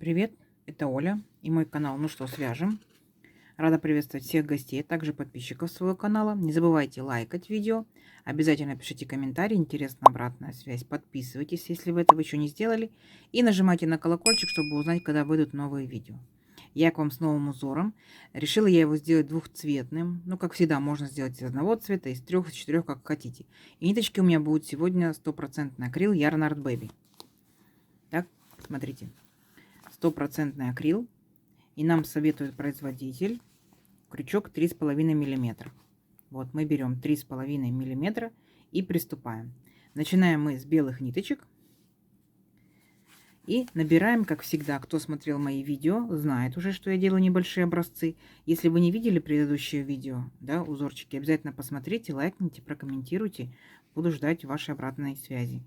Привет, это Оля и мой канал «Ну что, свяжем». Рада приветствовать всех гостей, а также подписчиков своего канала. Не забывайте лайкать видео, обязательно пишите комментарии, интересна обратная связь. Подписывайтесь, если вы этого еще не сделали, и нажимайте на колокольчик, чтобы узнать, когда выйдут новые видео. Я к вам с новым узором. Решила я его сделать двухцветным. Ну, как всегда, можно сделать из одного цвета, из трех, из четырех, как хотите. И ниточки у меня будут сегодня 100% акрил Yarn Art Baby. Так, смотрите. 100% акрил. И нам советует производитель крючок 3,5 миллиметра. Вот мы берем 3,5 миллиметра и приступаем. Начинаем мы с белых ниточек. И набираем, как всегда, кто смотрел мои видео, знает уже, что я делаю небольшие образцы. Если вы не видели предыдущее видео, да, узорчики, обязательно посмотрите, лайкните, прокомментируйте. Буду ждать вашей обратной связи.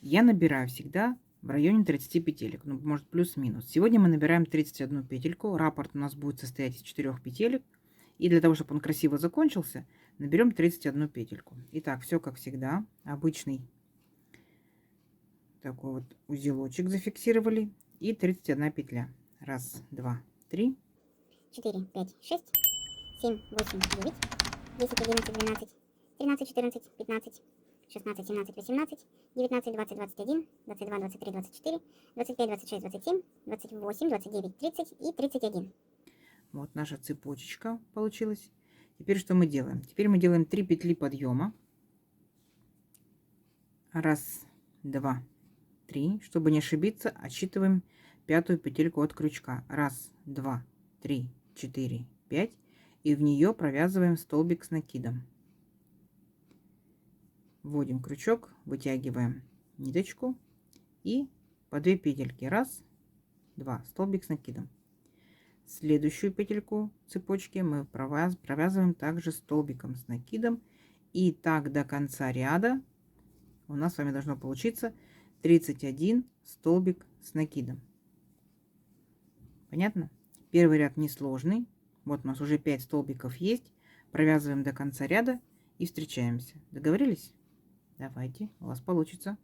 Я набираю всегда в районе 30 петелек, ну, может, плюс-минус. Сегодня мы набираем 31 петельку. Раппорт у нас будет состоять из 4 петелек. И для того, чтобы он красиво закончился, наберем 31 петельку. Итак, все как всегда. Обычный такой вот узелочек зафиксировали. И 31 петля. Раз, два, три. 4, 5, 6, 7, 8, 9, 10, 11, 12, 13, 14, 15, 16, 17, 18, 19, 20, 21, 22, 23, 24, 25, 26, 27, 28, 29, 30 и 31. Вот наша цепочечка получилась. Теперь что мы делаем? Теперь мы делаем 3 петли подъема. Раз, два, три. Чтобы не ошибиться, отсчитываем пятую петельку от крючка. Раз, два, три, 4, 5. И в нее провязываем столбик с накидом. Вводим крючок, вытягиваем ниточку и по 2 петельки. Раз, два, столбик с накидом. Следующую петельку цепочки мы провязываем также столбиком с накидом. И так до конца ряда у нас с вами должно получиться 31 столбик с накидом. Понятно? Первый ряд несложный. Вот у нас уже 5 столбиков есть. Провязываем до конца ряда и встречаемся. Договорились? Давайте, у вас получится.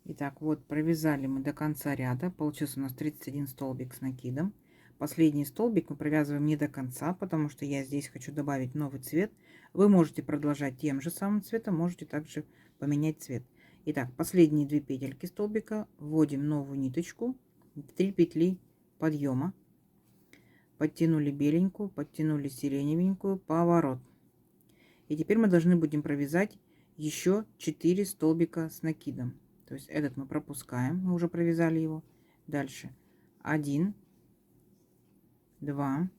Итак, вот провязали мы до конца ряда. Получился у нас 31 столбик с накидом. Последний столбик мы провязываем не до конца, потому что я здесь хочу добавить новый цвет. Вы можете продолжать тем же самым цветом, можете также поменять цвет. Итак, последние 2 петельки столбика вводим новую ниточку, 3 петли подъема, подтянули беленькую, подтянули сиреневенькую, поворот. И теперь мы должны будем провязать еще 4 столбика с накидом. То есть этот мы пропускаем, мы уже провязали его. Дальше 1, 2,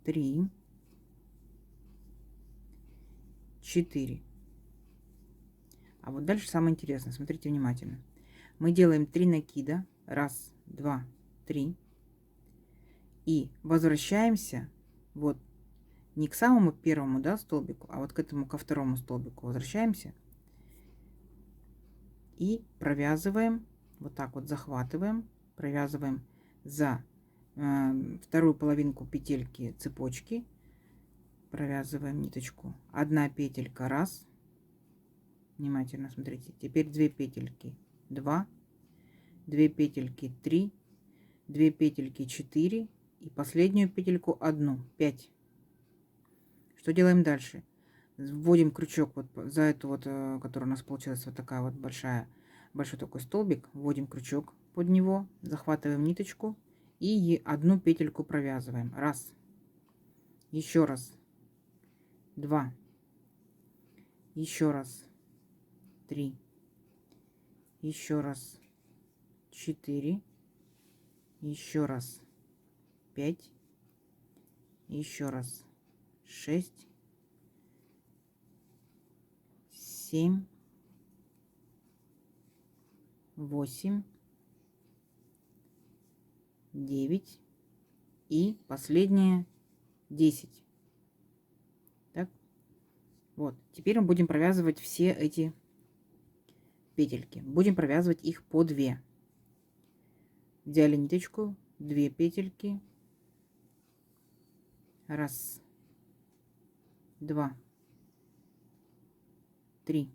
3, 4. А вот дальше самое интересное, смотрите внимательно. Мы делаем 3 накида, раз, два, три, и возвращаемся вот не к самому первому, да, столбику, а вот к этому, ко второму столбику возвращаемся и провязываем, вот так вот захватываем, провязываем за вторую половинку петельки цепочки, провязываем ниточку, 1 петелька, раз, внимательно смотрите, теперь 2 петельки, 2, 2 петельки, 3, 2 петельки, 4 и последнюю петельку 1, 5. Что делаем дальше? Вводим крючок вот за эту вот, которая у нас получилась вот такая вот большой такой столбик, вводим крючок под него, захватываем ниточку и 1 петельку провязываем. Раз, еще раз, 2, еще раз, 3, еще раз, 4, еще раз, 5, еще раз, 6, 7, 8, 9 и последнее 10. Так, вот. Теперь мы будем провязывать все эти петельки. Будем провязывать их по 2. Взяли ниточку, 2 петельки. Раз, два, 3,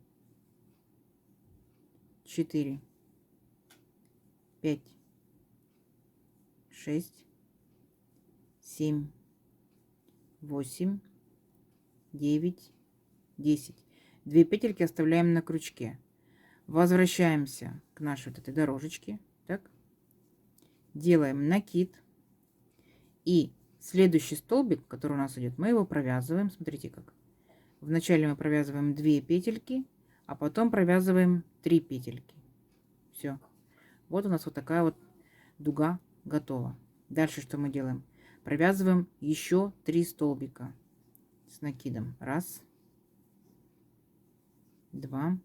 4, 5, 6, 7, 8, 9, 10. 2 петельки оставляем на крючке. Возвращаемся к нашей вот этой дорожечке. Так. Делаем накид. И следующий столбик, который у нас идет, мы его провязываем. Смотрите как. Вначале мы провязываем 2 петельки, а потом провязываем 3 петельки. Все. Вот у нас вот такая вот дуга готова. Дальше что мы делаем? Провязываем еще 3 столбика с накидом. 1, 2,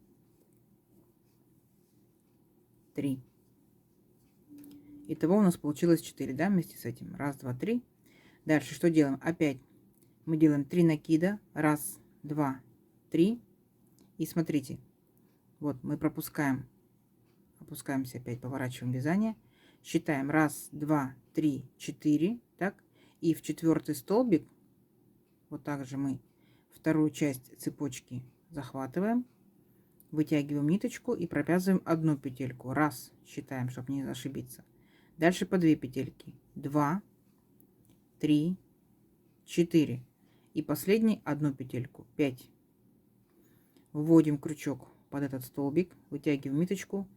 3. Итого у нас получилось 4, да, вместе с этим. 1, 2, 3. Дальше что делаем? Опять мы делаем 3 накида. 1, 2, 3. И смотрите, вот мы пропускаем, опускаемся опять, поворачиваем вязание. Считаем 1, 2, 3, 4. Так. И в 4-й столбик, вот так же мы вторую часть цепочки захватываем. Вытягиваем ниточку и провязываем 1 петельку. 1, считаем, чтобы не ошибиться. Дальше по 2 петельки. 2, 3, 4. И последний 1 петельку. 5. Вводим крючок под этот столбик. Вытягиваем ниточку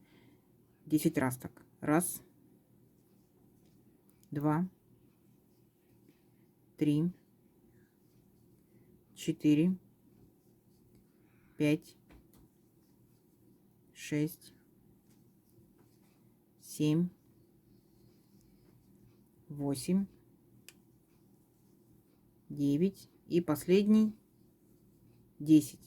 10 раз так. 1, 2, 3, 4, 5, 6, 7, 8, 9 и последний 10.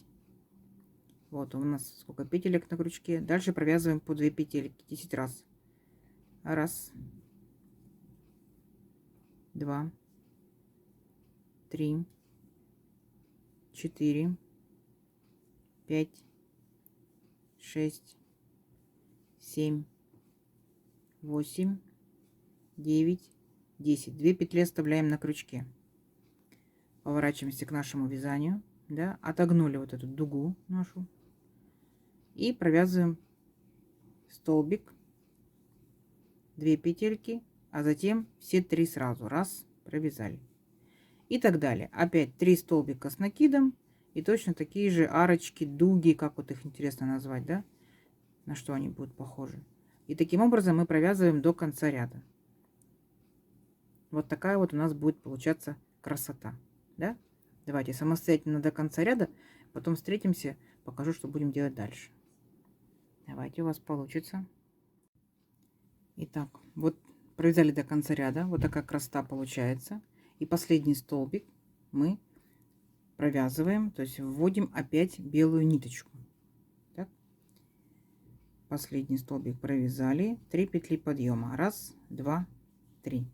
Вот у нас сколько петелек на крючке. Дальше провязываем по 2 петельки 10 раз. 1, 2, 3, 4, 5, 6, 7, 8, 9, 10. 2 петли оставляем на крючке. Поворачиваемся к нашему вязанию. Да, отогнули вот эту дугу нашу. И провязываем столбик, 2 петельки, а затем все 3 сразу. Раз, провязали. И так далее. Опять 3 столбика с накидом. И точно такие же арочки, дуги, как вот их интересно назвать, да? На что они будут похожи. И таким образом мы провязываем до конца ряда. Вот такая вот у нас будет получаться красота. Да? Давайте самостоятельно до конца ряда. Потом встретимся, покажу, что будем делать дальше. Давайте, у вас получится. Итак, вот провязали до конца ряда. Вот такая красота получается. И последний столбик мы провязываем, то есть вводим опять белую ниточку. Так. Последний столбик провязали, 3 петли подъема. 1, 2, 3.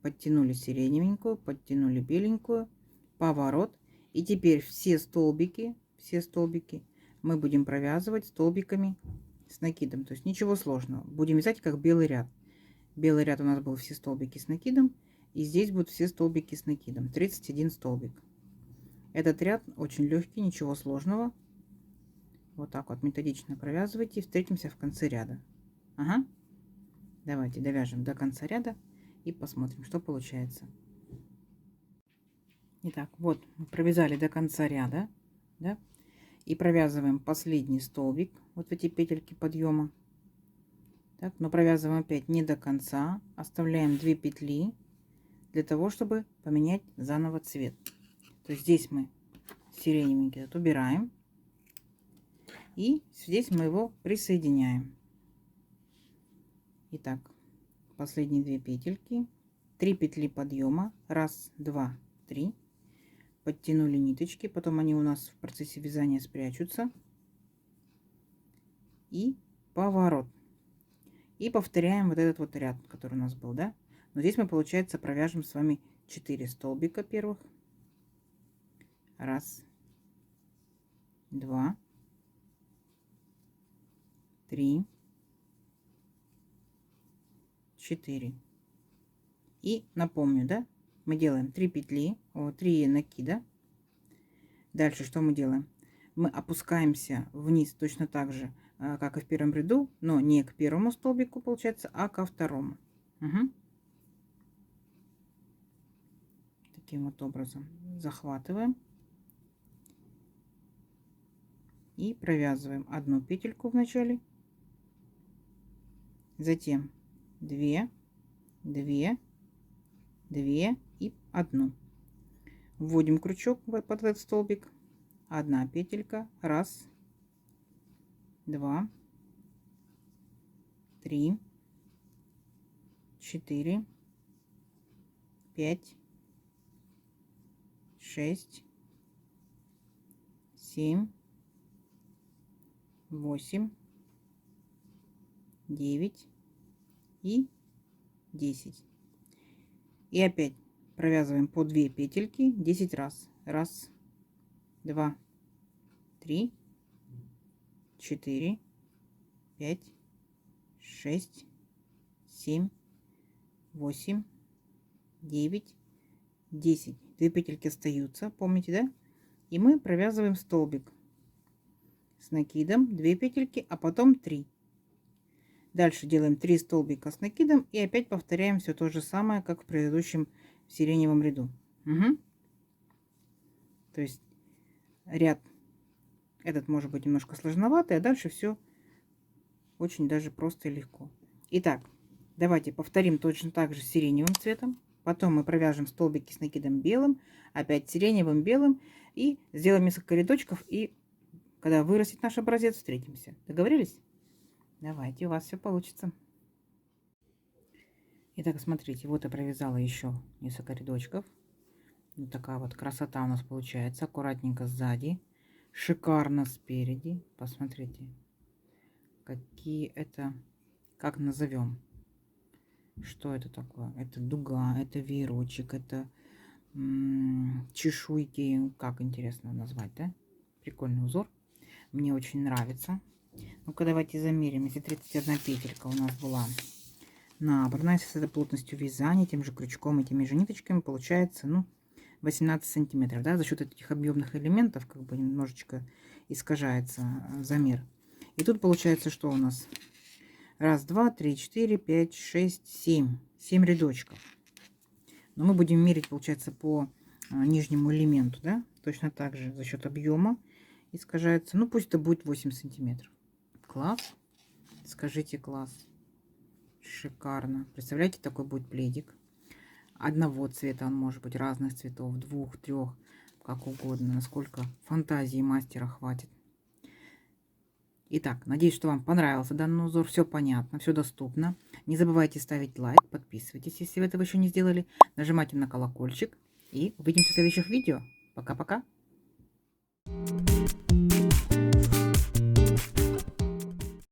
Подтянули сиреневенькую, подтянули беленькую, поворот. И теперь все столбики мы будем провязывать столбиками с накидом. То есть ничего сложного. Будем вязать как белый ряд. Белый ряд у нас был все столбики с накидом. И здесь будут все столбики с накидом. 31 столбик. Этот ряд очень легкий, ничего сложного. Вот так вот методично провязывайте. Встретимся в конце ряда. Ага. Давайте довяжем до конца ряда и посмотрим, что получается. Итак, вот мы провязали до конца ряда, да, и провязываем последний столбик вот в эти петельки подъема. Так, но провязываем опять не до конца, оставляем 2 петли для того, чтобы поменять заново цвет. То есть здесь мы сиреневенький этот убираем, и здесь мы его присоединяем. Итак, последние 2 петельки, 3 петли подъема, 1, 2, 3. Подтянули ниточки, потом они у нас в процессе вязания спрячутся. И поворот. И повторяем вот этот вот ряд, который у нас был, да? Но здесь мы, получается, провяжем с вами 4 столбика первых. 1, 2, 3, 4. И напомню, да? Мы делаем 3 петли, 3 накида. Дальше что мы делаем? мы опускаемся вниз точно так же, как и в первом ряду, но не к первому столбику получается, а ко второму. Угу. Таким вот образом захватываем и провязываем одну петельку в начале, затем 2, 2, 2 и 1. Вводим крючок под этот столбик, 1 петелька, 1, 2, 3, 4, 5, 6, 7, 8, 9 и 10. И опять провязываем по 2 петельки 10 раз. 1, 2, 3, 4, 5, 6, 7, 8, 9, 10. 2 петельки остаются, помните, да? И мы провязываем столбик с накидом, 2 петельки, а потом 3. Дальше делаем 3 столбика с накидом и опять повторяем все то же самое, как в предыдущем сиреневом ряду. Угу. То есть ряд этот может быть немножко сложноватый, а дальше все очень даже просто и легко. Итак, давайте повторим точно так же сиреневым цветом. Потом мы провяжем столбики с накидом белым, опять сиреневым, белым и сделаем несколько рядочков. И когда вырастет наш образец, встретимся. Договорились? Давайте, у вас все получится. Итак, смотрите, вот я провязала еще несколько рядочков. Вот такая вот красота у нас получается. Аккуратненько сзади, шикарно спереди. Посмотрите, какие это, как назовем, что это такое. Это дуга, это веерочек, это чешуйки. Как интересно назвать, да? Прикольный узор. Мне очень нравится. Ну-ка, давайте замерим. Если 31 петелька у нас была набрана, если с этой плотностью вязания, тем же крючком и теми же ниточками, получается, ну, 18 сантиметров, да, за счет этих объемных элементов, как бы немножечко искажается замер. И тут получается, что у нас 1, 2, 3, 4, 5, 6, 7. 7 рядочков. Но мы будем мерить, получается, по нижнему элементу, да, точно так же за счет объема искажается. Ну, пусть это будет 8 сантиметров. Класс. Скажите, класс. Шикарно. Представляете, такой будет пледик. Одного цвета, он может быть разных цветов, 2, 3, как угодно, насколько фантазии мастера хватит. Итак, надеюсь, что вам понравился данный узор, все понятно, все доступно. Не забывайте ставить лайк, подписывайтесь, если вы этого еще не сделали, нажимайте на колокольчик и увидимся в следующих видео. Пока-пока.